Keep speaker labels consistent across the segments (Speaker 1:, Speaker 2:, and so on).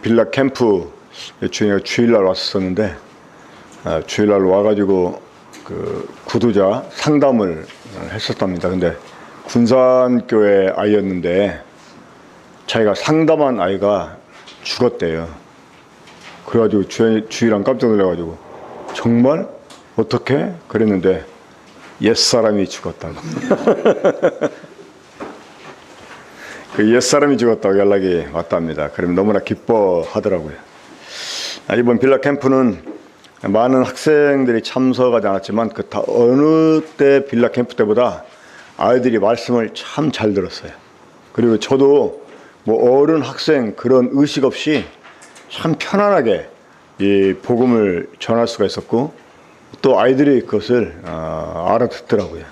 Speaker 1: 빌라 캠프 주일날 왔었는데 주일날 와가지고 그 구두자 상담을 했었답니다. 근데 군산교회 아이였는데 자기가 상담한 아이가 죽었대요. 그래가지고 주일날 깜짝 놀라가지고 정말 어떻게 그랬는데 옛사람이 죽었다고. 그 옛사람이 죽었다고 연락이 왔답니다. 그럼 너무나 기뻐하더라고요. 이번 빌라 캠프는 많은 학생들이 참석하지 않았지만 그 어느 때 빌라 캠프 때보다 아이들이 말씀을 참 잘 들었어요. 그리고 저도 뭐 어른 학생 그런 의식 없이 참 편안하게 이 복음을 전할 수가 있었고 또 아이들이 그것을 알아듣더라고요.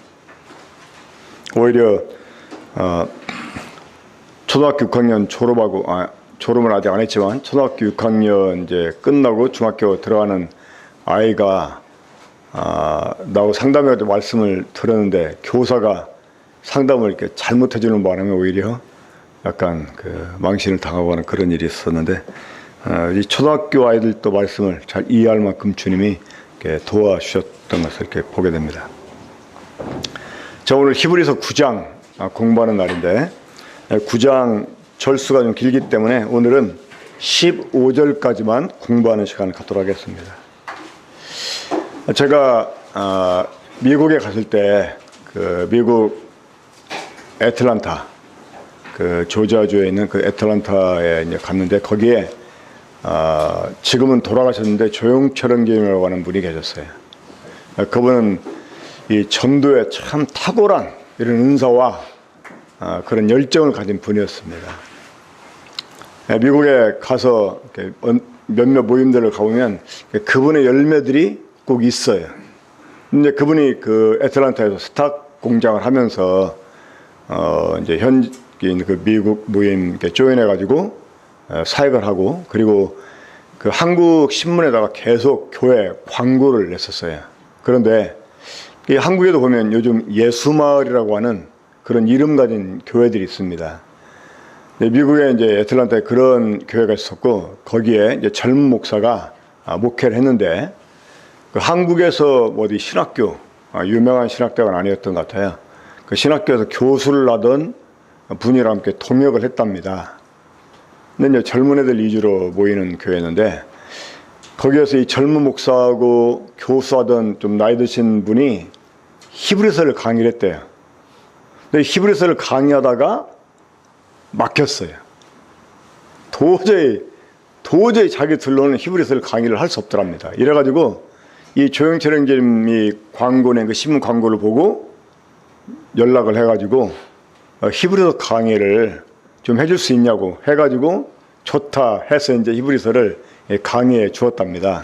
Speaker 1: 오히려 초등학교 6학년 졸업하고 졸업은 아직 안 했지만 초등학교 6학년 이제 끝나고 중학교 들어가는 아이가 나하고 상담해가지고 말씀을 들었는데 교사가 상담을 이렇게 잘못해 주는 바람에 오히려 약간 그 망신을 당하고 하는 그런 일이 있었는데 이 초등학교 아이들도 말씀을 잘 이해할 만큼 주님이 이렇게 도와주셨던 것을 이렇게 보게 됩니다. 자, 오늘 히브리서 9장 공부하는 날인데 9장 절수가 좀 길기 때문에 오늘은 15절까지만 공부하는 시간을 갖도록 하겠습니다. 제가 미국에 갔을 때 그 미국 애틀란타 그 조지아주에 있는 그 애틀란타에 이제 갔는데 거기에 지금은 돌아가셨는데 조용철 형제님이라고 하는 분이 계셨어요. 그분은 이 전도에 참 탁월한 이런 은사와 그런 열정을 가진 분이었습니다. 미국에 가서 몇몇 모임들을 가보면 그분의 열매들이 꼭 있어요. 근데 그분이 그 애틀란타에서 스탁 공장을 하면서 이제 현지인 그 미국 모임 조인해가지고 사역을 하고 그리고 그 한국 신문에다가 계속 교회 광고를 냈었어요. 그런데 이 한국에도 보면 요즘 예수마을이라고 하는 그런 이름 가진 교회들이 있습니다. 미국에 이제 애틀란타에 그런 교회가 있었고 거기에 이제 젊은 목사가 목회를 했는데 그 한국에서 어디 신학교 유명한 신학대가 아니었던 것 같아요. 그 신학교에서 교수를 하던 분이랑 함께 동역을 했답니다. 근데 이제 젊은 애들 위주로 모이는 교회였는데 거기에서 이 젊은 목사하고 교수하던 좀 나이 드신 분이 히브리서를 강의를 했대요. 근데 히브리서를 강의하다가 막혔어요. 도저히 자기 들로는 히브리서를 강의를 할 수 없더랍니다. 이래가지고 이 조영철 형제님이 광고 낸 그 신문 광고를 보고 연락을 해가지고 히브리서 강의를 좀 해줄 수 있냐고 해가지고 좋다 해서 이제 히브리서를 강의해 주었답니다.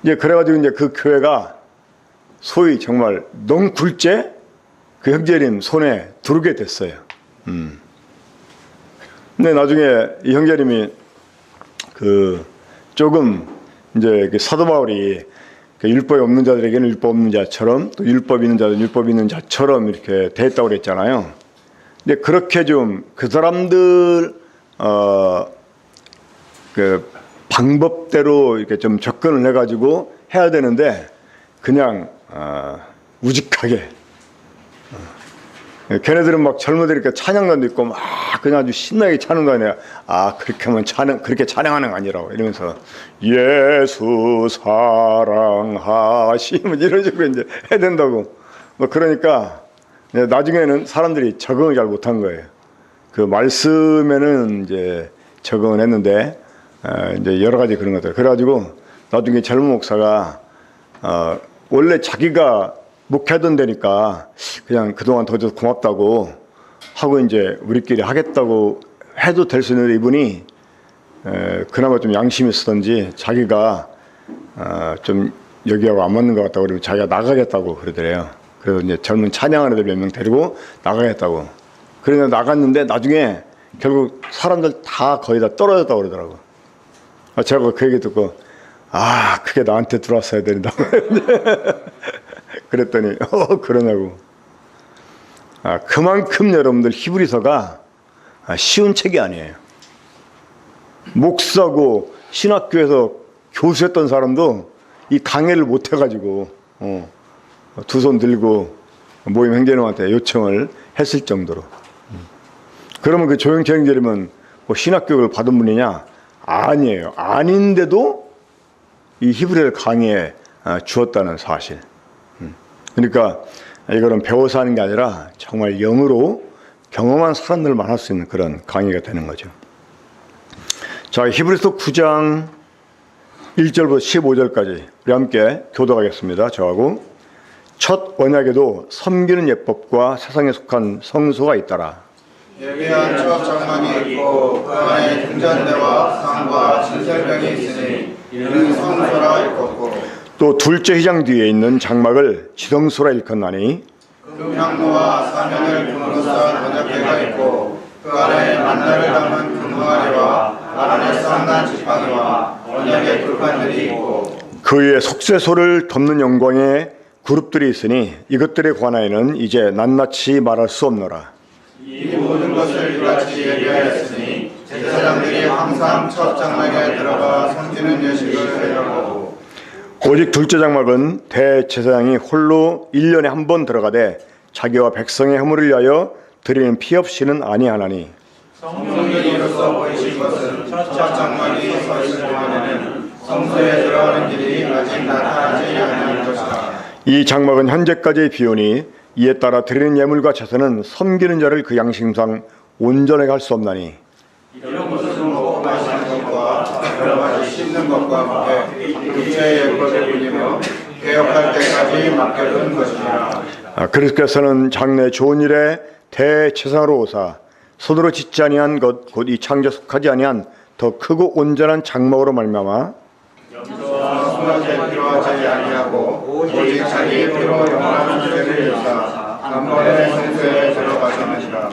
Speaker 1: 이제 그래가지고 이제 그 교회가 소위 정말 넝굴째 그 형제님 손에 들어오게 됐어요. 근데 나중에 이 형제님이 그 조금 이제 사도 바울이 그 율법이 없는 자들에게는 율법 없는 자처럼 또 율법 있는 자들은 율법 있는 자처럼 이렇게 됐다고 그랬잖아요. 근데 그렇게 좀 그 사람들 그 방법대로 이렇게 좀 접근을 해가지고 해야 되는데 그냥 우직하게 걔네들은 막 젊은이들 이렇게 찬양단도 있고 막 그냥 아주 신나게 차는 거 아니야. 그렇게 하면 그렇게 찬양하는 거 아니라고 이러면서 예수 사랑하시면 이런 식으로 이제 해야 된다고. 뭐 그러니까 나중에는 사람들이 적응을 잘 못한 거예요. 그 말씀에는 이제 적응을 했는데 이제 여러 가지 그런 것들. 그래가지고 나중에 젊은 목사가 원래 자기가 목회하던 데니까 그냥 그동안 더 줘서 고맙다고 하고 이제 우리끼리 하겠다고 해도 될 수 있는데 이분이 그나마 좀 양심이 있었던지 자기가 좀 여기하고 안 맞는 것 같다고 그러면 자기가 나가겠다고 그러더래요. 그래서 이제 젊은 찬양하는 애들 몇 명 데리고 나가겠다고. 그래서 나갔는데 나중에 결국 사람들 다 거의 다 떨어졌다고 그러더라고. 제가 그 얘기 듣고 그게 나한테 들어왔어야 된다고. 그랬더니 그러냐고. 그만큼 여러분들 히브리서가 쉬운 책이 아니에요. 목사고 신학교에서 교수했던 사람도 이 강해를 못 해가지고 두 손 들고 모임 행제님한테 요청을 했을 정도로. 그러면 그 조영철 행제님은 뭐 신학교육을 받은 분이냐? 아니에요. 아닌데도 이 히브리어를 강의해 주었다는 사실. 그러니까 이거는 배워서 하는 게 아니라 정말 영으로 경험한 사람들만 할 수 있는 그런 강의가 되는 거죠. 자, 히브리서 9장 1절부터 15절까지 우리 함께 교독하겠습니다. 저하고. 첫 언약에도 섬기는 예법과 세상에 속한 성소가 있더라.
Speaker 2: 예비한 첫 장막이 있고 그 안에 등잔대와 상과 진설병이 있으니 이는 성소라 일컫고
Speaker 1: 또 둘째 휘장 뒤에 있는 장막을 지성소라 일컫나니
Speaker 2: 금향로와 사면을 금으로 쌓은 언약궤가 있고 그 안에 만나를 담은 금항아리와 아란의 쌍난 지팡이와 언약의 불판들이 있고
Speaker 1: 그 위에 속죄소를 덮는 영광의 그룹들이 있으니 이것들에 관하여는 이제 낱낱이 말할 수 없노라.
Speaker 2: 이 모든 것을 이같이 예비하였으니 제사장들이 항상 첫 장막에 들어가 섬기는 예식을 해나가고
Speaker 1: 오직 둘째 장막은 대제사장이 홀로 1년에 한 번 들어가되 자기와 백성의 허물을 위하여 드리는 피 없이는 아니하나니
Speaker 2: 성령님으로서 보이신 것은 첫 장막이 서 있을 동안에는 성소에 들어가는 길이 아직 나타나지 않은 것이다.
Speaker 1: 이 장막은 현재까지의 비용이 이에 따라 드리는 예물과 제사는 섬기는 자를 그 양심상 온전하게 할 수 없나니
Speaker 2: 이런 것은 먹고 마시는 것과 여러 가지 씻는 것과 함께 육체의 예법의 뿐이며 개혁할 때까지 맡겨둔 것이라.
Speaker 1: 그리스도께서는 장래 좋은 일에 대제사장으로 오사 손으로 짓지 아니한 것 곧 이 창조에 속하지 아니한 더 크고 온전한 장막으로 말미암아
Speaker 2: 염소와 수면제 필요하지 아니하고 오직 자기 피로 영원한 죄를 일사 단번에 성소에 들어가셨느니라.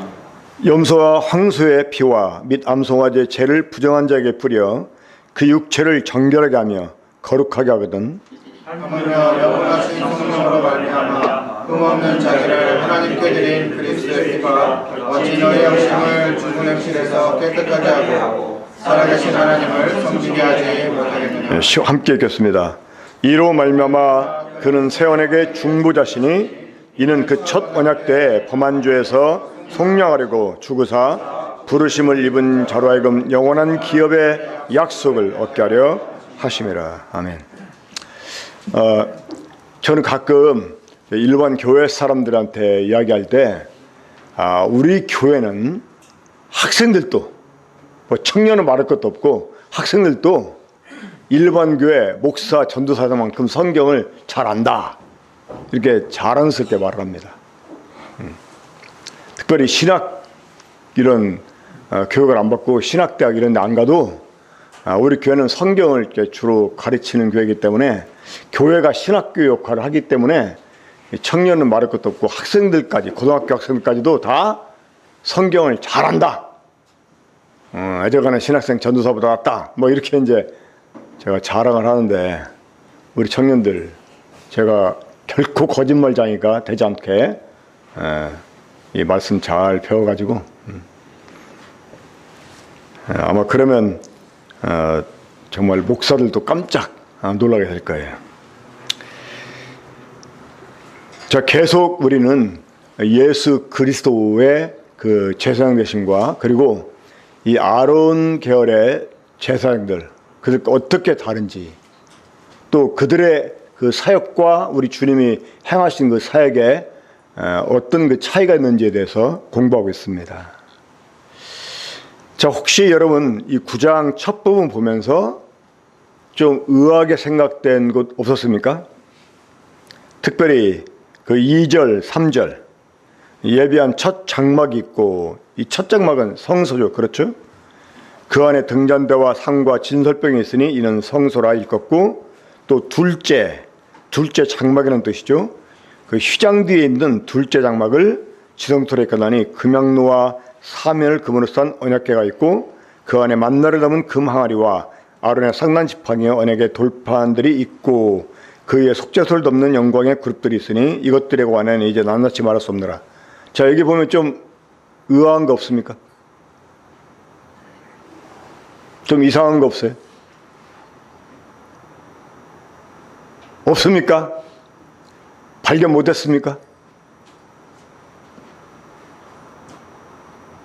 Speaker 1: 염소와 황소의 피와 및 암송아지의 죄를 부정한 자에게 뿌려 그 육체를 정결하게 하며 거룩하게 하거든.
Speaker 2: 하물며 영원하신 성령으로 말미암아 흠없는 자기를 하나님께 드린 그리스도의 피가 어찌 너희 영심을 죽은 행실에서 깨끗하게 하고 살아계신 하나님을 섬기게 하지 못하겠느냐.
Speaker 1: 함께 읽겠습니다. 이로 말미암아 그는 새 언약의 중보자시니 이는 그 첫 언약 때 범한 죄에서 속량하려고 죽으사 부르심을 입은 자로 하여금 영원한 기업의 약속을 얻게 하려 하심이라. 아멘. 저는 가끔 일반 교회 사람들한테 이야기할 때 우리 교회는 학생들도 뭐 청년은 말할 것도 없고 학생들도 일반 교회 목사 전도사들만큼 성경을 잘 안다 이렇게 자랑스럽게 말을 합니다. 특별히 신학 이런 교육을 안 받고 신학대학 이런 데 안 가도 우리 교회는 성경을 이렇게 주로 가르치는 교회이기 때문에 교회가 신학교 역할을 하기 때문에 청년은 말할 것도 없고 학생들까지 고등학교 학생들까지도 다 성경을 잘한다. 애들가는 신학생 전도사보다 낫다. 뭐 이렇게 이제 제가 자랑을 하는데 우리 청년들 제가 결코 거짓말쟁이가 되지 않게 이 말씀 잘 배워가지고 아마 그러면 정말 목사들도 깜짝 놀라게 될 거예요. 자, 계속 우리는 예수 그리스도의 그 제사장 되심과 그리고 이 아론 계열의 제사장들 그들 어떻게 다른지 또 그들의 그 사역과 우리 주님이 행하신 그 사역에 어떤 그 차이가 있는지에 대해서 공부하고 있습니다. 자, 혹시 여러분 이 9장 첫 부분 보면서 좀 의아하게 생각된 것 없었습니까? 특별히 그 2절, 3절 예비한 첫 장막이 있고 이 첫 장막은 성소죠. 그렇죠? 그 안에 등잔대와 상과 진설병이 있으니 이는 성소라 일컫고 또 둘째 장막이라는 뜻이죠. 그 휘장 뒤에 있는 둘째 장막을 지성소라 일컫나니 금향로와 사면을 금으로 싼 언약궤가 있고 그 안에 만나를 담은 금 항아리와 아론의 쌍난 지팡이와 언약의 돌판들이 있고 그 위에 속죄소를 덮는 영광의 그룹들이 있으니 이것들에 관하여는 이제 낱낱이 말할 수 없느라. 자, 여기 보면 좀 의아한 거 없습니까? 좀 이상한 거 없어요? 없습니까? 발견 못했습니까?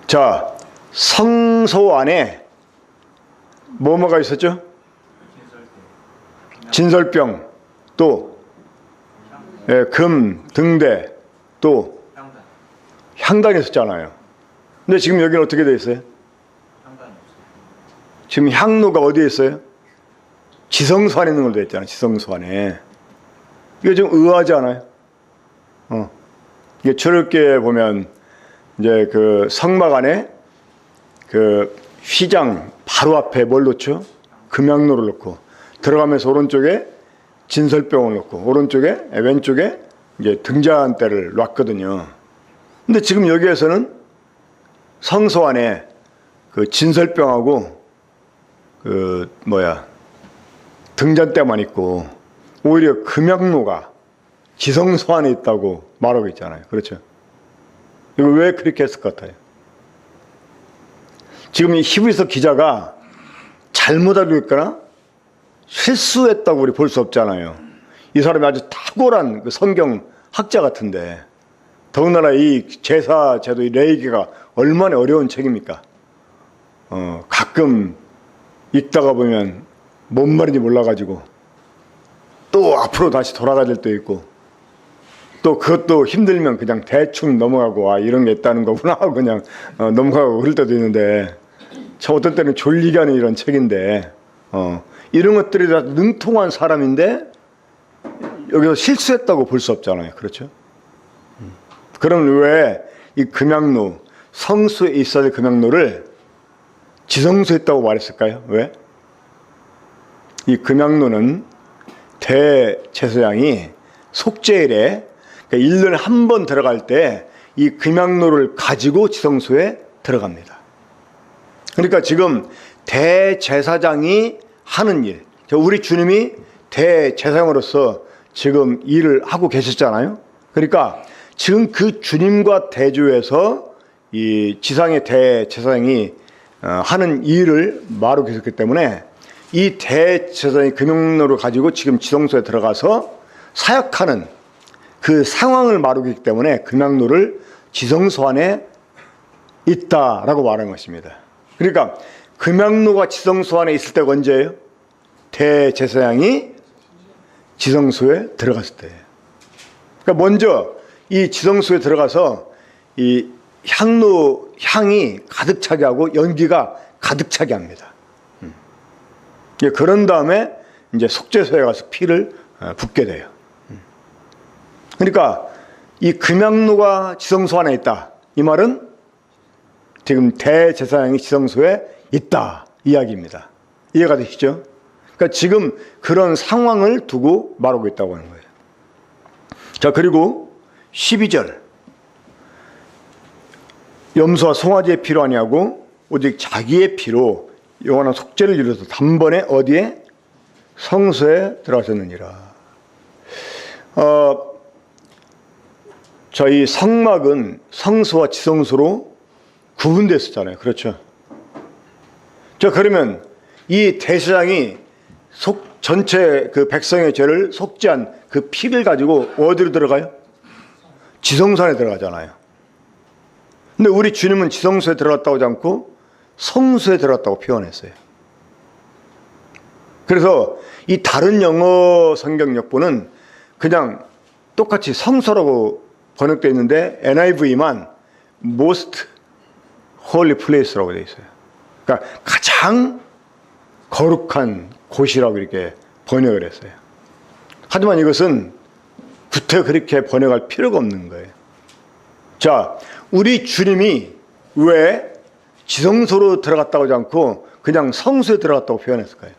Speaker 1: 자, 성소 안에 뭐가 있었죠? 진설병, 또 금, 등대, 또 향단이 있었잖아요. 근데 지금 여기는 어떻게 되어 있어요? 지금 향로가 어디에 있어요? 지성소 안에 있는 걸로 되어 있잖아요. 지성소 안에. 이게 좀 의아하지 않아요? 이게 저렇게 보면 이제 그 성막 안에 그 휘장 바로 앞에 뭘 놓죠? 금향로를 놓고 들어가면서 오른쪽에 진설병을 놓고 오른쪽에 왼쪽에 이제 등잔대를 놨거든요. 근데 지금 여기에서는 성소 안에 그 진설병하고 그 등잔대만 있고 오히려 금향로가 지성소 안에 있다고 말하고 있잖아요. 그렇죠? 이거 왜 그렇게 했을 것 같아요? 지금 이 히브리서 기자가 잘못 알고 있거나 실수했다고 우리 볼 수 없잖아요. 이 사람이 아주 탁월한 그 성경 학자 같은데 더군다나 이 제사 제도 이 레위기가 얼마나 어려운 책입니까? 가끔 읽다가 보면 뭔 말인지 몰라가지고 또 앞으로 다시 돌아가야 될 때도 있고 또 그것도 힘들면 그냥 대충 넘어가고 아 이런 게 있다는 거구나 하고 그냥 넘어가고 그럴 때도 있는데 참 어떤 때는 졸리게 하는 이런 책인데 이런 것들이 다 능통한 사람인데 여기서 실수했다고 볼 수 없잖아요. 그렇죠? 그럼 왜 이 금향로 성소에 있어야 될 금향로를 지성소에 있다고 말했을까요? 왜? 이 금향로는 대제사장이 속죄일에 그러니까 1년에 한 번 들어갈 때 이 금향로를 가지고 지성소에 들어갑니다. 그러니까 지금 대제사장이 하는 일, 우리 주님이 대제사장으로서 지금 일을 하고 계셨잖아요. 그러니까 지금 그 주님과 대조해서 이 지상의 대제사장이 하는 일을 말하고 계셨기 때문에 이 대제사장이 금향로를 가지고 지금 지성소에 들어가서 사역하는 그 상황을 말하고 있기 때문에 금향로를 지성소 안에 있다라고 말하는 것입니다. 그러니까 금향로가 지성소 안에 있을 때가 언제예요? 대제사장이 지성소에 들어갔을 때예요. 그러니까 먼저 이 지성소에 들어가서 이 향이 가득 차게 하고 연기가 가득 차게 합니다. 그런 다음에 이제 속죄소에 가서 피를 붓게 돼요. 그러니까 이 금향로가 지성소 안에 있다. 이 말은 지금 대제사장이 지성소에 있다 이야기입니다. 이해가 되시죠? 그러니까 지금 그런 상황을 두고 말하고 있다고 하는 거예요. 자, 그리고 12절 염소와 송아지의 피로 아니하고 오직 자기의 피로 영원한 속죄를 이루어서 단번에 어디에? 성소에 들어가셨느니라. 저희 성막은 성소와 지성소로 구분됐었잖아요. 그렇죠? 자, 그러면 이 대제사장이 전체 그 백성의 죄를 속죄한 그 피를 가지고 어디로 들어가요? 지성소 안에 들어가잖아요. 근데 우리 주님은 지성소에 들어갔다고 하지 않고 성소에 들어갔다고 표현했어요. 그래서 이 다른 영어 성경 역보는 그냥 똑같이 성소라고 번역되어 있는데 NIV만 Most Holy Place라고 되어 있어요. 그러니까 가장 거룩한 곳이라고 이렇게 번역을 했어요. 하지만 이것은 구태 그렇게 번역할 필요가 없는 거예요. 자, 우리 주님이 왜 지성소로 들어갔다고 하지 않고 그냥 성소에 들어갔다고 표현했을까요?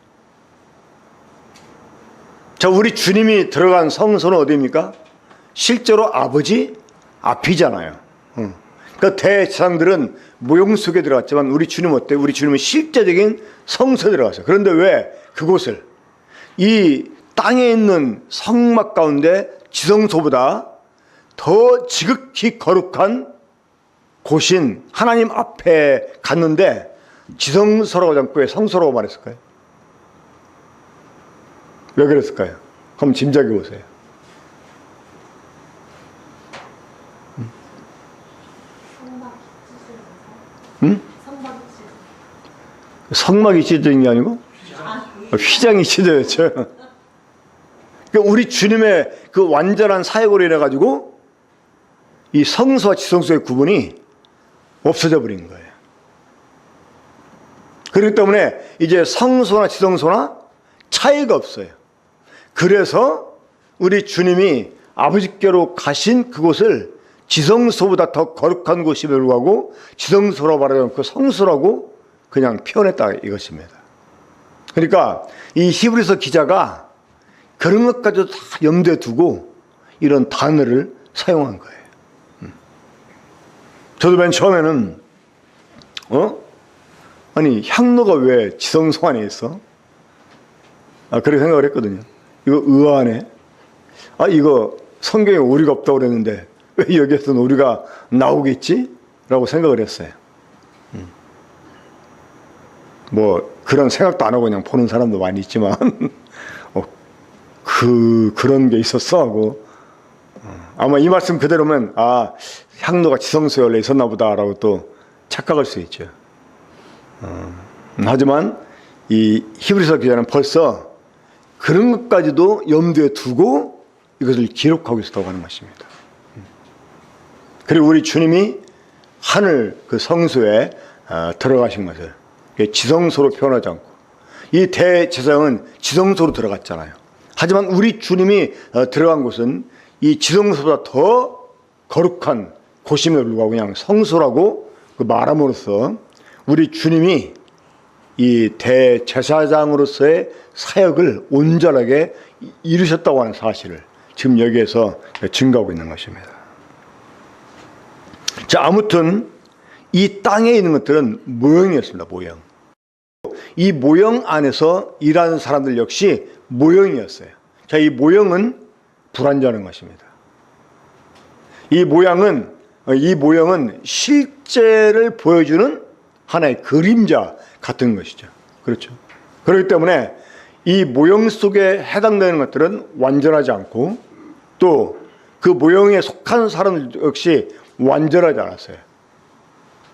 Speaker 1: 자, 우리 주님이 들어간 성소는 어디입니까? 실제로 아버지 앞이잖아요. 그러니까 대제사장들은 모형 속에 들어갔지만 우리 주님은 어때요? 우리 주님은 실제적인 성소에 들어갔어요. 그런데 왜 그곳을 이 땅에 있는 성막 가운데 지성소보다 더 지극히 거룩한 곳인 하나님 앞에 갔는데 지성소라고 하지 않고 왜 성소라고 말했을까요? 왜 그랬을까요? 한번 짐작해 보세요. 응? 성막이 찢어진 게 아니고 휘장이 찢어졌죠. 그러니까 우리 주님의 그 완전한 사역으로 인해 가지고 이 성소와 지성소의 구분이 없어져 버린 거예요. 그렇기 때문에 이제 성소나 지성소나 차이가 없어요. 그래서 우리 주님이 아버지께로 가신 그곳을 지성소보다 더 거룩한 곳임에도 불구하고 지성소라고 말하지 않고 성소라고 그냥 표현했다 이것입니다. 그러니까 이 히브리서 기자가 그런 것까지도 다 염두에 두고 이런 단어를 사용한 거예요. 저도 맨 처음에는 아니 향로가 왜 지성소 안에 있어? 그렇게 생각을 했거든요. 이거 의아하네. 이거 성경에 오리가 없다고 그랬는데 왜 여기에서는 오리가 나오겠지? 라고 생각을 했어요. 뭐 그런 생각도 안 하고 그냥 보는 사람도 많이 있지만 그런 게 있었어 하고 아마 이 말씀 그대로면 향로가 지성소에 원래 있었나 보다라고 또 착각할 수 있죠. 하지만 이 히브리서 기자는 벌써 그런 것까지도 염두에 두고 이것을 기록하고 있었다고 하는 것입니다. 그리고 우리 주님이 하늘 그 성소에 들어가신 것을 지성소로 표현하지 않고 이 대제사장은 지성소로 들어갔잖아요. 하지만 우리 주님이 들어간 곳은 이 지성소보다 더 거룩한 곳임에도 불구하고 그냥 성소라고 말함으로써 우리 주님이 이 대제사장으로서의 사역을 온전하게 이루셨다고 하는 사실을 지금 여기에서 증거하고 있는 것입니다. 자, 아무튼 이 땅에 있는 것들은 모형이었습니다. 모형. 이 모형 안에서 일하는 사람들 역시 모형이었어요. 자, 이 모형은 불완전한 것입니다. 이 모형은 실제를 보여주는 하나의 그림자 같은 것이죠. 그렇죠. 그렇기 때문에 이 모형 속에 해당되는 것들은 완전하지 않고 또 그 모형에 속한 사람들 역시 완전하지 않았어요.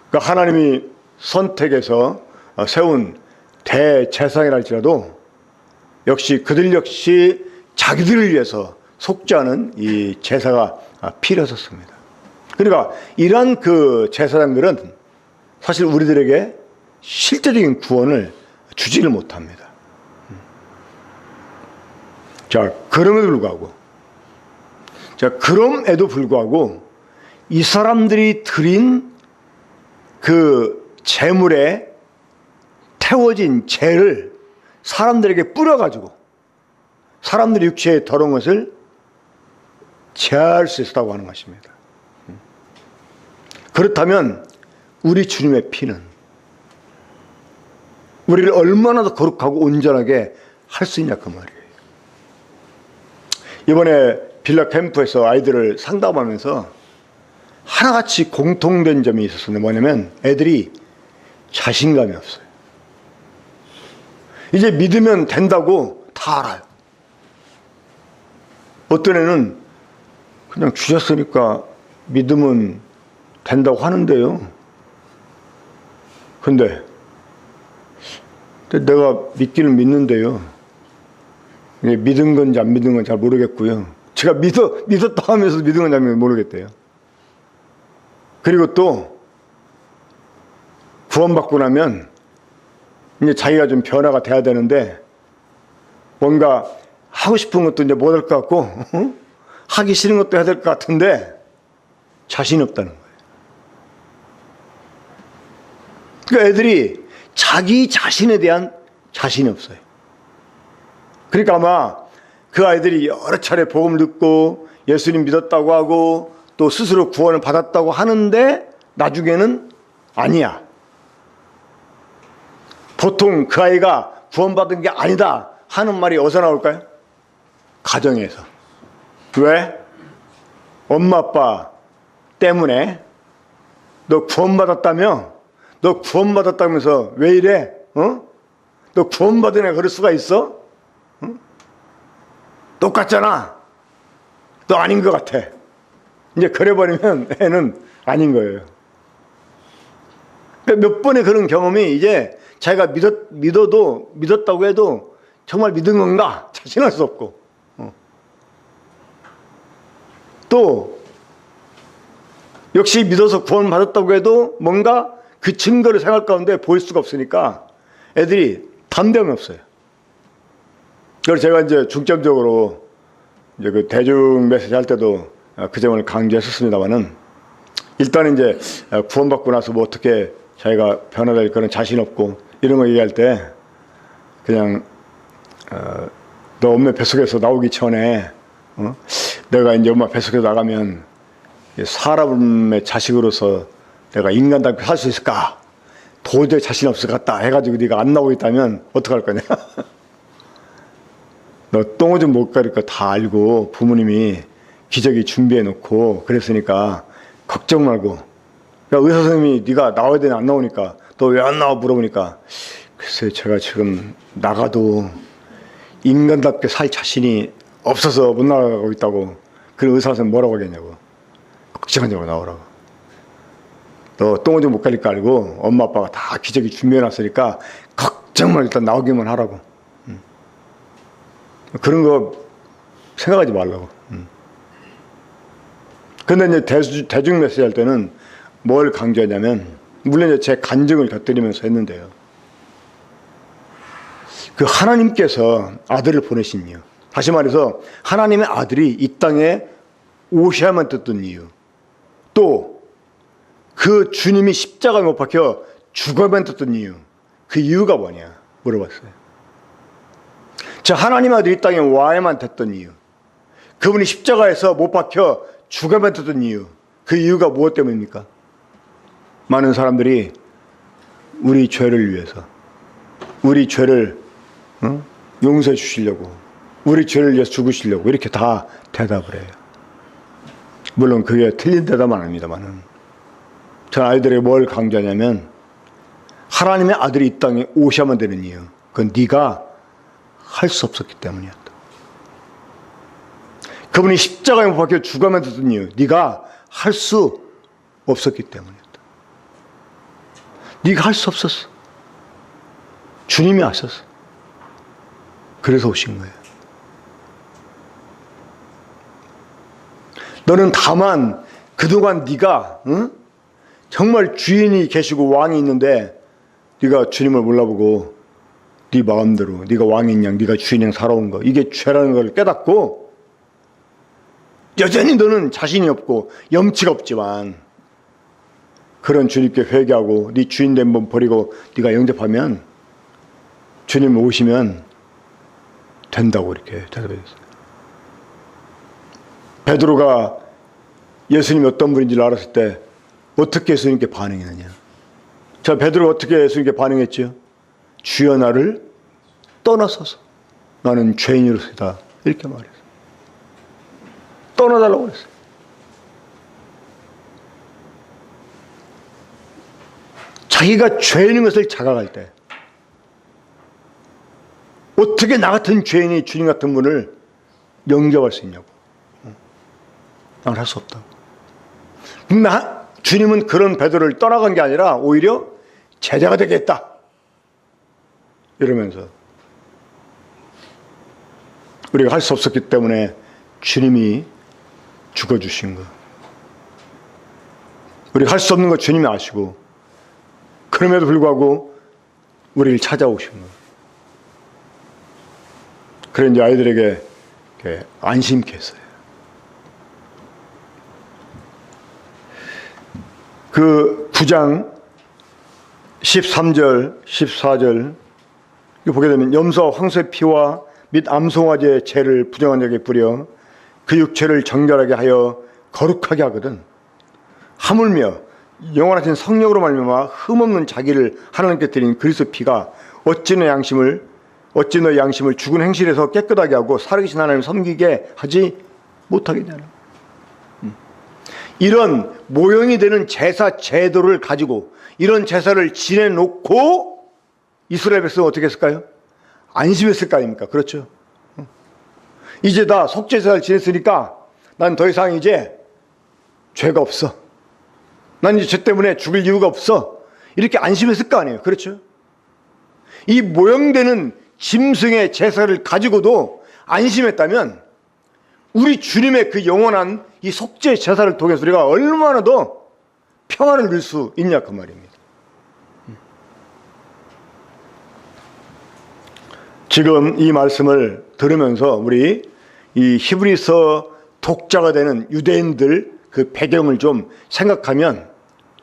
Speaker 1: 그러니까 하나님이 선택해서 세운 대제사장이라 할지라도 역시 그들 역시 자기들을 위해서 속지 않은 이 제사가 필요했었습니다. 그러니까 이러한 그 제사장들은 사실 우리들에게 실제적인 구원을 주지를 못합니다. 자, 그럼에도 불구하고 이 사람들이 드린 그 제물에 태워진 죄를 사람들에게 뿌려가지고 사람들의 육체에 더러운 것을 제할 수 있었다고 하는 것입니다. 그렇다면 우리 주님의 피는 우리를 얼마나 더 거룩하고 온전하게 할 수 있냐 그 말이에요. 이번에 빌라 캠프에서 아이들을 상담하면서 하나같이 공통된 점이 있었는데 뭐냐면 애들이 자신감이 없어요. 이제 믿으면 된다고 다 알아요. 어떤 애는 그냥 주셨으니까 믿으면 된다고 하는데요. 근데 내가 믿기는 믿는데요. 믿은 건지 안 믿은 건지 잘 모르겠고요. 제가 믿었다 하면서 믿은 건지 안 모르겠대요. 그리고 또 구원받고 나면 이제 자기가 좀 변화가 돼야 되는데 뭔가 하고 싶은 것도 이제 못 할 것 같고 하기 싫은 것도 해야 될 것 같은데 자신이 없다는 거예요. 그러니까 애들이 자기 자신에 대한 자신이 없어요. 그러니까 아마 그 아이들이 여러 차례 복음을 듣고 예수님 믿었다고 하고 또 스스로 구원을 받았다고 하는데 나중에는 아니야. 보통 그 아이가 구원받은 게 아니다 하는 말이 어디서 나올까요? 가정에서. 왜? 엄마 아빠 때문에 너 구원받았다며? 너 구원받았다면서 왜 이래? 어? 너 구원받은 애 그럴 수가 있어? 어? 똑같잖아. 너 아닌 것 같아. 이제 그래버리면 애는 아닌 거예요. 그러니까 몇 번의 그런 경험이 이제 자기가 믿었다고 해도 정말 믿은 건가 자신할 수 없고, 또 역시 믿어서 구원받았다고 해도 뭔가 그 증거를 생활 가운데 보일 수가 없으니까 애들이 담대함이 없어요. 그래서 제가 이제 중점적으로 이제 그 대중 메시지 할 때도 그 점을 강조했었습니다만은, 일단 이제 구원받고 나서 뭐 어떻게 자기가 변화될 그런 자신 없고 이런 거 얘기할 때 그냥 너 엄마 뱃속에서 나오기 전에 내가 이제 엄마 뱃속에서 나가면 사람의 자식으로서 내가 인간답게 살 수 있을까? 도저히 자신 없을 것 같다 해가지고 네가 안 나오고 있다면 어떡할 거냐? 너 똥오줌 못 가릴 거 다 알고 부모님이 기저귀 준비해 놓고 그랬으니까 걱정 말고. 그러니까 의사 선생님이 네가 나와야 되나 안 나오니까 너 왜 안 나와 물어보니까, 글쎄 제가 지금 나가도 인간답게 살 자신이 없어서 못 나가고 있다고. 그런 의사 선생님 뭐라고 하겠냐고. 걱정하지 말고 나오라고. 너 똥오줌 못 가릴 거 알고 엄마 아빠가 다 기저귀 준비해 놨으니까 걱정 말고 일단 나오기만 하라고. 그런 거 생각하지 말라고. 근데 이제 대중 메시지 할 때는 뭘 강조하냐면, 물론 이제 제 간증을 곁들이면서 했는데요. 그 하나님께서 아들을 보내신 이유. 다시 말해서 하나님의 아들이 이 땅에 오셔야만 됐던 이유. 또 그 주님이 십자가에 못 박혀 죽어야만 됐던 이유. 그 이유가 뭐냐 물어봤어요. 자, 하나님 아들이 이 땅에 와야만 됐던 이유. 그분이 십자가에서 못 박혀 죽어야만 됐던 이유. 그 이유가 무엇 때문입니까? 많은 사람들이 우리 죄를 위해서, 우리 죄를 용서해 주시려고, 우리 죄를 위해서 죽으시려고 이렇게 다 대답을 해요. 물론 그게 틀린 대답은 아닙니다만은, 전 아이들에게 뭘 강조하냐면, 하나님의 아들이 이 땅에 오셔야만 되는 이유. 그건 네가 할 수 없었기 때문이었다. 그분이 십자가에 못 박혀 죽어야만 됐던 이유. 네가 할 수 없었기 때문이었다. 네가 할 수 없었어. 주님이 하셨어. 그래서 오신 거예요. 너는 다만 그동안 네가 정말 주인이 계시고 왕이 있는데 네가 주님을 몰라보고 네 마음대로 네가 왕인 양, 네가 주인 양 살아온 거, 이게 죄라는 걸 깨닫고 여전히 너는 자신이 없고 염치가 없지만 그런 주님께 회개하고 네 주인된 몸 버리고 네가 영접하면 주님 오시면 된다고 이렇게 대답했어요. 베드로가 예수님이 어떤 분인지를 알았을 때 어떻게 예수님께 반응했느냐. 자, 베드로가 어떻게 예수님께 반응했죠? 주여 나를 떠나소서, 나는 죄인으로서다, 이렇게 말했어요. 떠나달라고 그랬어요. 자기가 죄인인 것을 자각할 때 어떻게 나 같은 죄인이 주님 같은 분을 영접할 수 있냐고. 난 할 수 없다고. 주님은 그런 베드로를 떠나간 게 아니라 오히려 제자가 되겠다 이러면서, 우리가 할 수 없었기 때문에 주님이 죽어주신 거, 우리가 할 수 없는 거 주님이 아시고 그럼에도 불구하고 우리를 찾아오신 거. 그래 이제 아이들에게 안심케 했어요. 그 9장 13절 14절 보게 되면, 염소와 황소의 피와 및 암송아지의 죄를 부정한 자에게 뿌려 그 육체를 정결하게 하여 거룩하게 하거든. 하물며 영원하신 성령으로 말미암아 흠없는 자기를 하나님께 드린 그리스도 피가 어찌 너의 양심을 죽은 행실에서 깨끗하게 하고 살아계신 하나님을 섬기게 하지 못하겠냐는. 이런 모형이 되는 제사 제도를 가지고 이런 제사를 지내놓고 이스라엘 백성은 어떻게 했을까요? 안심했을 거 아닙니까? 그렇죠? 이제 다 속죄제사를 지냈으니까 난 더 이상 이제 죄가 없어. 난 이제 죄 때문에 죽을 이유가 없어. 이렇게 안심했을 거 아니에요. 그렇죠? 이 모형되는 짐승의 제사를 가지고도 안심했다면 우리 주님의 그 영원한 이 속죄 제사를 통해서 우리가 얼마나 더 평안을 누릴 수 있냐 그 말입니다. 지금 이 말씀을 들으면서 우리 이 히브리서 독자가 되는 유대인들 그 배경을 좀 생각하면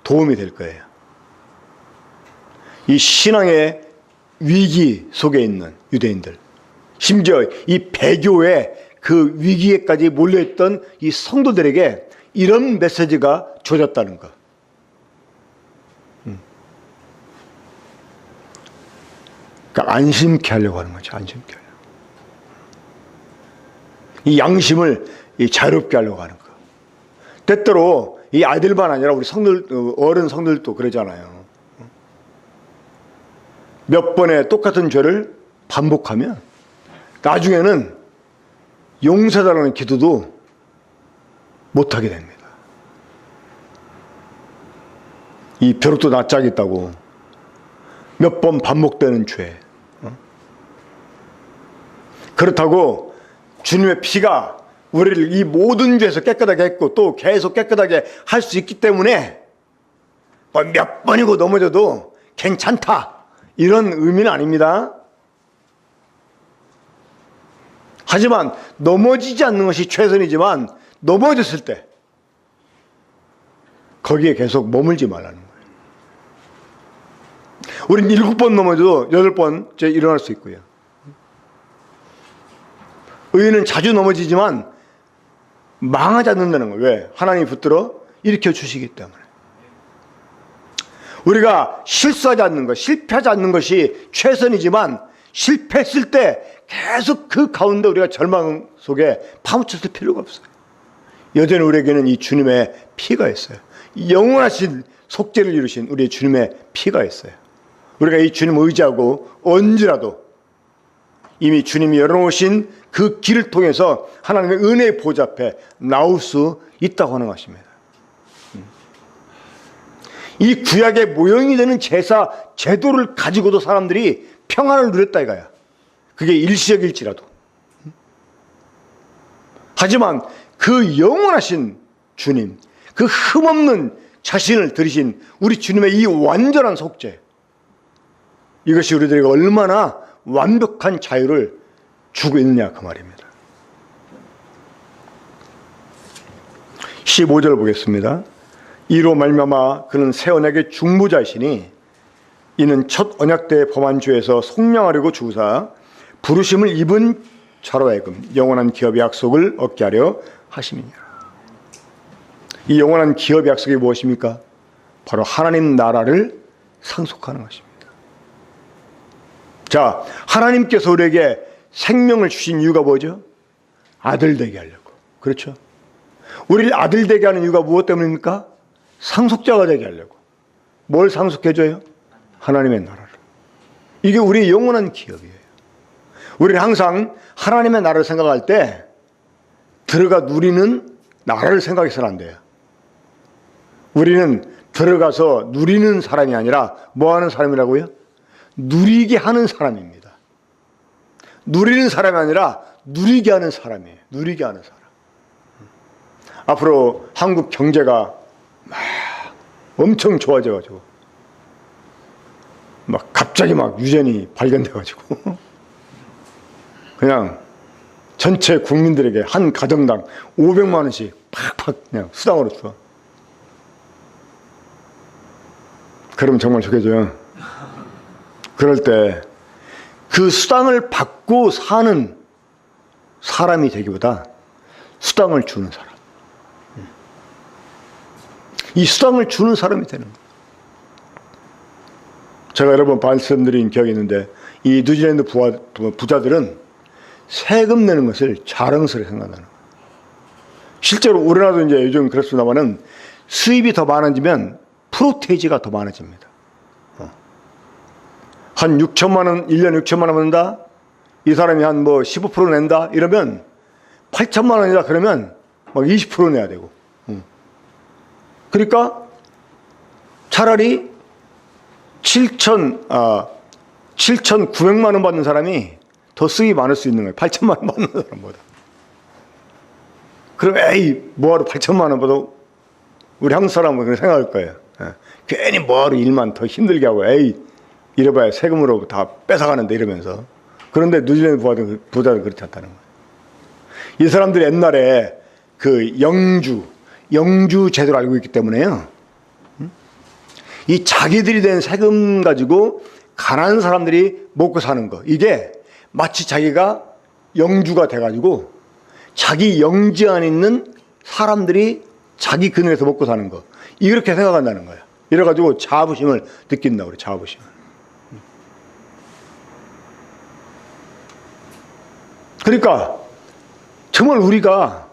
Speaker 1: 도움이 될 거예요. 이 신앙의 위기 속에 있는 유대인들, 심지어 이 배교의 그 위기에까지 몰려있던 이 성도들에게 이런 메시지가 주어졌다는 것. 그러니까 안심케 하려고 하는 거죠. 안심케 하려고. 이 양심을 자유롭게 하려고 하는 거. 때때로 이 아이들만 아니라 우리 성들, 어른 성들도 그러잖아요. 몇 번의 똑같은 죄를 반복하면 나중에는 용서달라는 기도도 못하게 됩니다. 이 벼룩도 낯짝이 있다고 몇 번 반복되는 죄. 그렇다고 주님의 피가 우리를 이 모든 죄에서 깨끗하게 했고 또 계속 깨끗하게 할 수 있기 때문에 몇 번이고 넘어져도 괜찮다 이런 의미는 아닙니다. 하지만 넘어지지 않는 것이 최선이지만 넘어졌을 때 거기에 계속 머물지 말라는 거예요. 우린 7번 넘어져도 8번째 일어날 수 있고요. 의인은 자주 넘어지지만 망하지 않는다는 거예요. 왜? 하나님이 붙들어 일으켜 주시기 때문에. 우리가 실수하지 않는 것, 실패하지 않는 것이 최선이지만 실패했을 때 계속 그 가운데 우리가 절망 속에 파묻혔을 필요가 없어요. 여전히 우리에게는 이 주님의 피가 있어요. 영원하신 속죄를 이루신 우리의 주님의 피가 있어요. 우리가 이 주님을 의지하고 언제라도 이미 주님이 열어놓으신 그 길을 통해서 하나님의 은혜의 보좌 앞에 나올 수 있다고 하는 것입니다. 이 구약의 모형이 되는 제사 제도를 가지고도 사람들이 평안을 누렸다 이거야. 그게 일시적일지라도. 하지만 그 영원하신 주님, 그 흠없는 자신을 들이신 우리 주님의 이 완전한 속죄, 이것이 우리들에게 얼마나 완벽한 자유를 주고 있느냐 그 말입니다. 15절 보겠습니다. 이로 말미암아 그는 새 언약의 중보자이시니 이는 첫 언약 때 범한 죄에서 속량하려고 주사 부르심을 입은 자로 하여금 영원한 기업의 약속을 얻게 하려 하심이니라. 이 영원한 기업의 약속이 무엇입니까? 바로 하나님 나라를 상속하는 것입니다. 자, 하나님께서 우리에게 생명을 주신 이유가 뭐죠? 아들 되게 하려고. 그렇죠? 우리를 아들 되게 하는 이유가 무엇 때문입니까? 상속자가 되게 하려고. 뭘 상속해줘요? 하나님의 나라를. 이게 우리의 영원한 기업이에요. 우리는 항상 하나님의 나라를 생각할 때 들어가 누리는 나라를 생각해서는 안 돼요. 우리는 들어가서 누리는 사람이 아니라 뭐 하는 사람이라고요? 누리게 하는 사람입니다. 누리는 사람이 아니라 누리게 하는 사람이에요. 누리게 하는 사람. 앞으로 한국 경제가 막 엄청 좋아져가지고 막 갑자기 막 유전이 발견돼가지고 그냥 전체 국민들에게 한 가정당 500만 원씩 팍팍 그냥 수당으로 줘. 그러면 정말 좋겠죠. 그럴 때 그 수당을 받고 사는 사람이 되기보다 수당을 주는 사람. 이 수당을 주는 사람이 되는 거예요. 제가 여러 번 말씀드린 기억이 있는데 이 뉴질랜드 부자들은 세금 내는 것을 자랑스레 생각하는 거예요. 실제로 우리나라도 이제 요즘 그렇습니다만은 수입이 더 많아지면 프로테이지가 더 많아집니다. 한 6천만 원, 1년 6천만 원 받는다? 이 사람이 한 뭐 15% 낸다? 이러면 8천만 원이다 그러면 막 20% 내야 되고. 그러니까 차라리 7,900만 원 받는 사람이 더 수입이 많을 수 있는 거예요. 8천만 원 받는 사람보다. 그럼 에이 뭐하러 8천만 원 받아? 우리 한국 사람은 그렇게 생각할 거예요. 괜히 뭐하러 일만 더 힘들게 하고 에이 이래봐야 세금으로 다 뺏어가는데 이러면서. 그런데 뉴질랜드 부자들은 그렇지 않다는 거예요. 이 사람들이 옛날에 그 영주 제도를 알고 있기 때문에요. 이 자기들이 낸 세금 가지고 가난한 사람들이 먹고 사는 거, 이게 마치 자기가 영주가 돼가지고 자기 영지 안에 있는 사람들이 자기 그늘에서 먹고 사는 거, 이렇게 생각한다는 거예요. 이래가지고 자부심을 느낀다고 그래, 자부심을. 그러니까 정말 우리가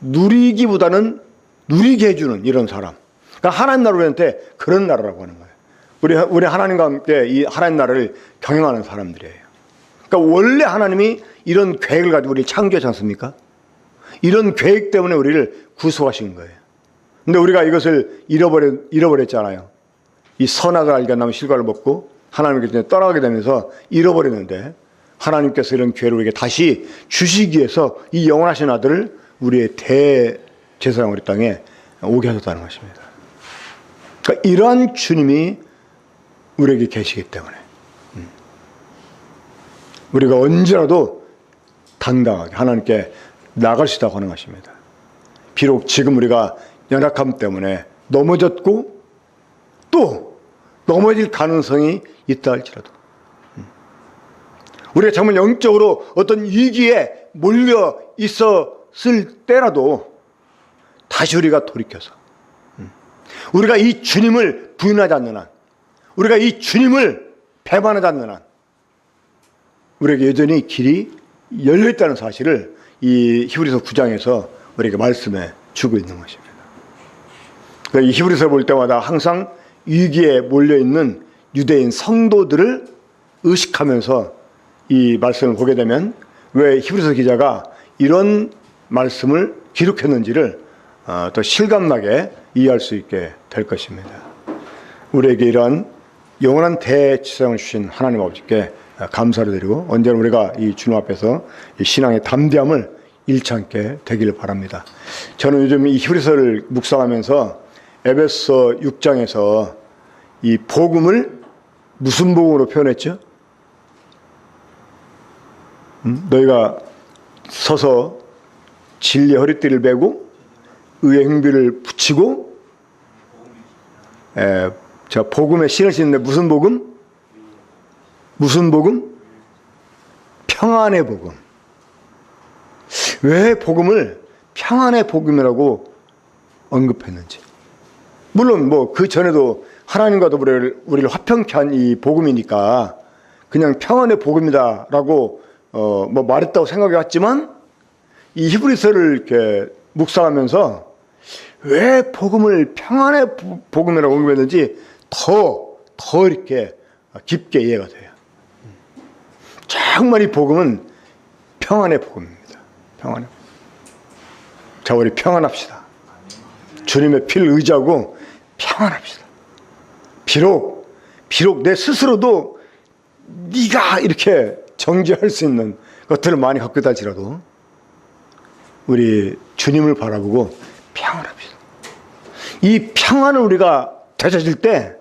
Speaker 1: 누리기보다는 누리게 해주는 이런 사람. 그러니까 하나님 나라한테 그런 나라라고 하는 거예요. 우리 하나님과 함께 이 하나님 나라를 경영하는 사람들이에요. 그러니까 원래 하나님이 이런 계획을 가지고 우리를 창조하지 않습니까? 이런 계획 때문에 우리를 구속하신 거예요. 근데 우리가 이것을 잃어버렸잖아요. 이 선악을 알게 하면 실과를 먹고 하나님께 떠나게 되면서 잃어버렸는데, 하나님께서 이런 기회를 우리에게 다시 주시기 위해서 이 영원하신 아들을 우리의 대제사장 우리 땅에 오게 하셨다는 것입니다. 그러니까 이러한 주님이 우리에게 계시기 때문에 우리가 언제라도 당당하게 하나님께 나갈 수 있다고 하는 것입니다. 비록 지금 우리가 연약함 때문에 넘어졌고 또 넘어질 가능성이 있다 할지라도, 우리가 정말 영적으로 어떤 위기에 몰려 있었을 때라도 다시 우리가 돌이켜서 우리가 이 주님을 부인하지 않는 한, 우리가 이 주님을 배반하지 않는 한 우리에게 여전히 길이 열려있다는 사실을 이 히브리서 9장에서 우리에게 말씀해 주고 있는 것입니다. 이 히브리서 볼 때마다 항상 위기에 몰려있는 유대인 성도들을 의식하면서 이 말씀을 보게 되면 왜 히브리서 기자가 이런 말씀을 기록했는지를 더 실감나게 이해할 수 있게 될 것입니다. 우리에게 이러한 영원한 대지상을 주신 하나님 아버지께 감사를 드리고, 언제나 우리가 이 주님 앞에서 이 신앙의 담대함을 잃지 않게 되기를 바랍니다. 저는 요즘 이 히브리서를 묵상하면서 에베소 6장에서 이 복음을 무슨 복음으로 표현했죠? 너희가 서서 진리의 허리띠를 베고 의의 행비를 붙이고, 자, 복음의 신을 신는데 무슨 복음? 무슨 복음? 평안의 복음. 왜 복음을 평안의 복음이라고 언급했는지. 물론 뭐 그 전에도 하나님과 더불어 우리를 화평케 한 이 복음이니까 그냥 평안의 복음이다라고 뭐 말했다고 생각해 왔지만, 이 히브리서를 이렇게 묵상하면서 왜 복음을 평안의 복음이라고 언급했는지 더 이렇게 깊게 이해가 돼요. 정말 이 복음은 평안의 복음입니다. 평안의. 자, 우리 평안합시다. 주님의 피를 의지하고 평안합시다. 비록 내 스스로도 네가 이렇게 정죄할 수 있는 것들을 많이 갖고 있다 할지라도 우리 주님을 바라보고 평안합시다. 이 평안을 우리가 되찾을 때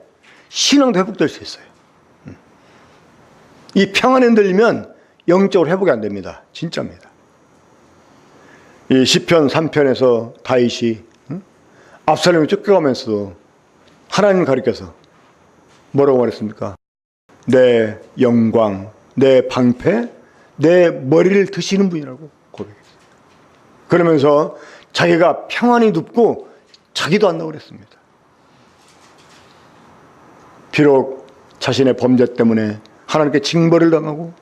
Speaker 1: 신앙도 회복될 수 있어요. 이 평안에 흔들리면 영적으로 회복이 안 됩니다. 진짜입니다. 이 시편 3편에서 다윗이 압살롬을 쫓겨가면서도 하나님 가리켜서 뭐라고 말했습니까? 내 영광, 내 방패, 내 머리를 드시는 분이라고 고백했어요. 그러면서 자기가 평안이 눕고 자기도 안다고 그랬습니다. 비록 자신의 범죄 때문에 하나님께 징벌을 당하고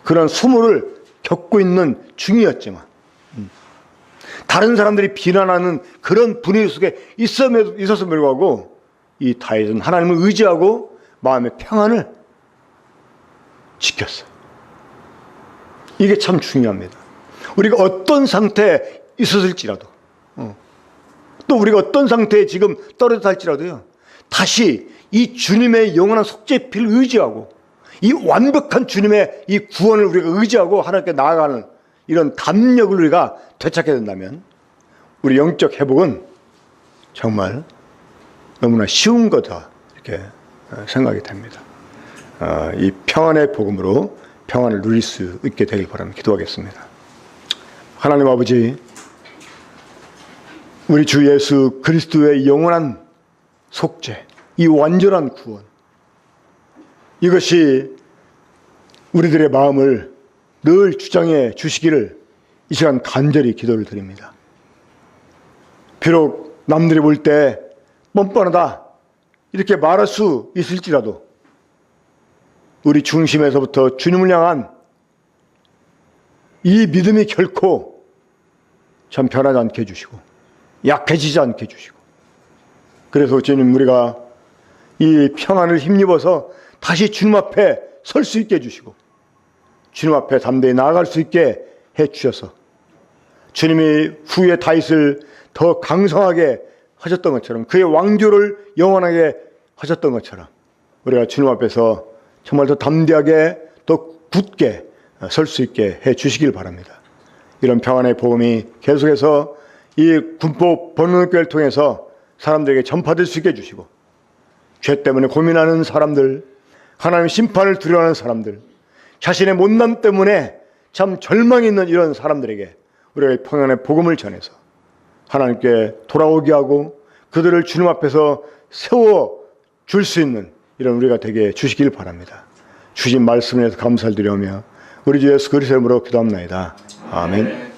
Speaker 1: 그런 수모를 겪고 있는 중이었지만, 다른 사람들이 비난하는 그런 분위기 속에 있어서 불구하고 이 다윗은 하나님을 의지하고 마음의 평안을 지켰어요. 이게 참 중요합니다. 우리가 어떤 상태에 있었을지라도 또 우리가 어떤 상태에 지금 떨어져 살지라도요, 다시 이 주님의 영원한 속죄피를 의지하고 이 완벽한 주님의 이 구원을 우리가 의지하고 하나님께 나아가는 이런 담력을 우리가 되찾게 된다면 우리 영적 회복은 정말 너무나 쉬운 거다 이렇게 생각이 됩니다. 이 평안의 복음으로 평안을 누릴 수 있게 되길 바랍니다. 기도하겠습니다. 하나님 아버지, 우리 주 예수 그리스도의 영원한 속죄, 이 완전한 구원, 이것이 우리들의 마음을 늘 주장해 주시기를 이 시간 간절히 기도를 드립니다. 비록 남들이 볼 때 뻔뻔하다 이렇게 말할 수 있을지라도 우리 중심에서부터 주님을 향한 이 믿음이 결코 참 변하지 않게 해주시고 약해지지 않게 해주시고, 그래서 주님 우리가 이 평안을 힘입어서 다시 주님 앞에 설 수 있게 해주시고 주님 앞에 담대히 나아갈 수 있게 해주셔서 주님이 후에 다윗을 더 강성하게 하셨던 것처럼 그의 왕조를 영원하게 하셨던 것처럼 우리가 주님 앞에서 정말 더 담대하게 더 굳게 설 수 있게 해 주시길 바랍니다. 이런 평안의 복음이 계속해서 이 군포 번문교회를 통해서 사람들에게 전파될 수 있게 해주시고, 죄 때문에 고민하는 사람들, 하나님의 심판을 두려워하는 사람들, 자신의 못남 때문에 참 절망이 있는 이런 사람들에게 우리가 평안의 복음을 전해서 하나님께 돌아오게 하고 그들을 주님 앞에서 세워 줄 수 있는 이런 우리가 되게 주시길 바랍니다. 주신 말씀에 대해서 감사를 드리며 우리 주 예수 그리스도의 이름으로 기도합나이다. 아멘.